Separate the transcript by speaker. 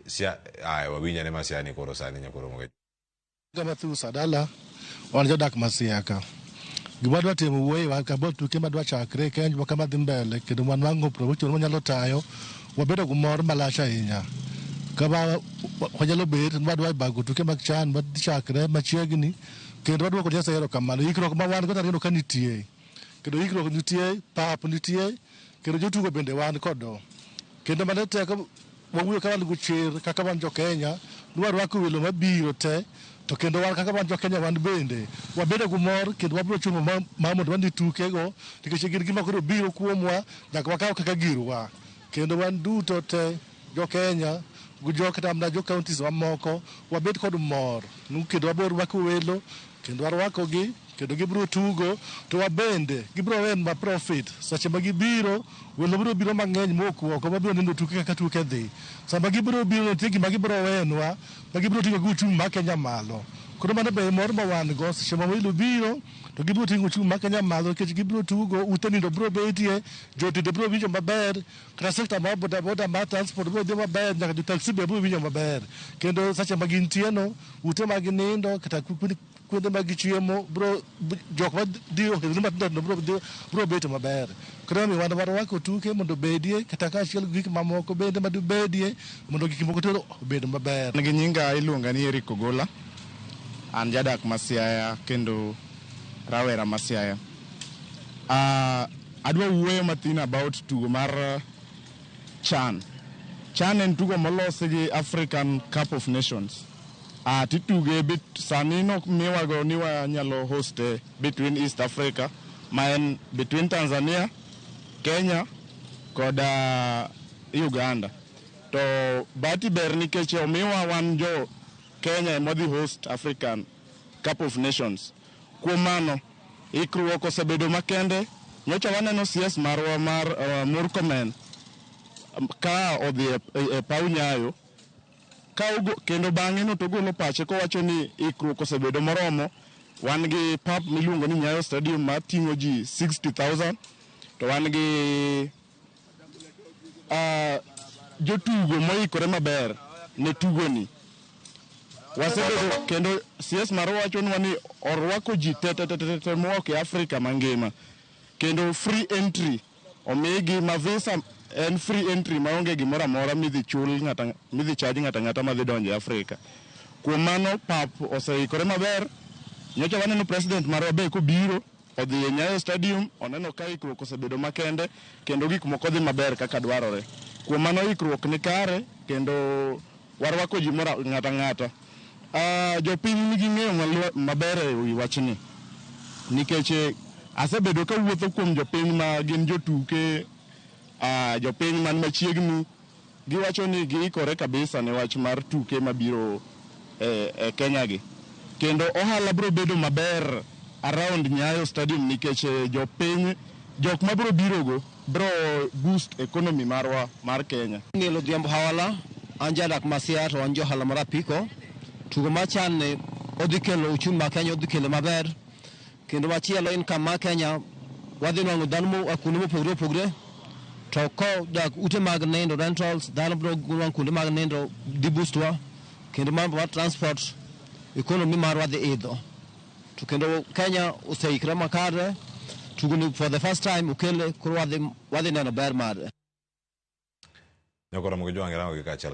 Speaker 1: sia wawinya ne masia ni koro sani nyakoro moge
Speaker 2: kama tu sadala wan jodak Siaya ka gibadwa timo wuoyi wa ka botu ke madwa chakre kenj wa kama dhimbele kendo wan wango promotion manyalo tayo wabedo gumor malasha inya kaba wanyalo bet madwa bago tuke mag chan mad chakre machiegni kendo wadwa ko jesa yero kamano ikruok ma wan go tarino kanitie kendo ikruok nitie pap nitie kendo jotugo bende wan kodo kendo mane teko wawuoyo ka wan guchir kaka wan jo Kenya dwarwako welo mabiro te to kendo wan kaka wan jo Kenya wan bende wabedo gumor kendo wabiro chungo mondo wan tuke go nikech gin gima koro biro kuomwa nyaka wakaw kaka girwa kendo wan duto te jo Kenya gujo kata mna jo counties mamoko wabed kod mor kendo wabiro rwako welo kendo warwako gi kendo gibiro tugo to wabende gibiro wen ma profit sache ma gibiro welo biro mang'eny mokuoko mabiro neno tuke kaka tuke dhi sama gibiro biro tie gima gibiro wenwa ma gibiro tingo guchung' ma Kenya malo koro mano be mor ma wan go sache ma welo biro to gibiro tingo chung' ma Kenya malo nikech gibiro tugo ute nindo biro betie jotende biro winjo maber kata sekta ma boda ma transport biro dhi maber nyaka taxi be biro winjo maber kendo sache ma gintie no ute ma ginindo kata kuonde mag chiemo bro jok ma dio bro beto maber koro mi wan warwako tuke mondo bedie kata ka achiel gik mamoko bende madu bedie mondo gik moko to obed maber.
Speaker 3: Gi nyinga iluonga ni Eric Ogola an jadak Siaya kendo rawera Siaya. Adwa wuoyo matin about tugo mar CHAN en tugo molosi gi African Cup of Nations. Tituge bit sani nok miwago ni wanyalo hoste between East Africa maen between Tanzania, Kenya kod Uganda. To bati ber nikech omiwa wan jo Kenya modhi host African Cup of Nations. Kuom mano ikruok osebedo makende nyocha waneno CS marwa mar Murkomen ka odhi e paw Nyayo kendo bang'e no to golo pache kowacho ni ikruok osebedo moromo. Wan gi pap miluongo ni Nyayo Stadium ma ting'o ji 60,000 to wan gi jotugo moikore maber ne tugoni. Wasebedo kendo CS marwa wacho ni orwako ji tete mowuok e Afrika mangima kendo free entry omigi ma visa en free entry maonge gimoro amora midhi charge ng'ata madhi donjo e Afrika. Kuom mano pap oseikore maber. Nyocha waneno president marwa be kobiro odhi e Nyayo Stadium oneno ka ikruok osebedo makende kendo gik moko dhi maber kaka dwarore. Kuom mano ikruok ni kare kendo warwako ji moro ng'ata. Jopiny nigi ng'eyo maber e wi wachni nikech asebedo ka wuotho kuom jopiny ma gin jotuke jopiny man machiegni giwacho ni giikore kabisa ne wach mar tuke mabiro e Kenya gi kendo ohala biro bedo maber around Nyayo Stadium nikech jopiny jok mabiro birogo biro boost economy marwa mar Kenya.
Speaker 4: Ngelo dhiambo hawala an jadak Siaya to an johala mar apiko tugo mar CHAN ne odhi kelo uchumi ma Kenya odhi kelo maber kendo machielo en kama Kenya wadhi nwang'o dhano kuonde mopogore opogore to dak ute mag nindo rentals dhano biro nwang'o kuonde mag nindo dhi boostwa kendo mambo mar transport economy marwa dhi idho to kendo Kenya oseikre makare tugoni for the first time ukele koro wadhi neno ber mare.
Speaker 1: Nyakoro mogo jwangira gi kacha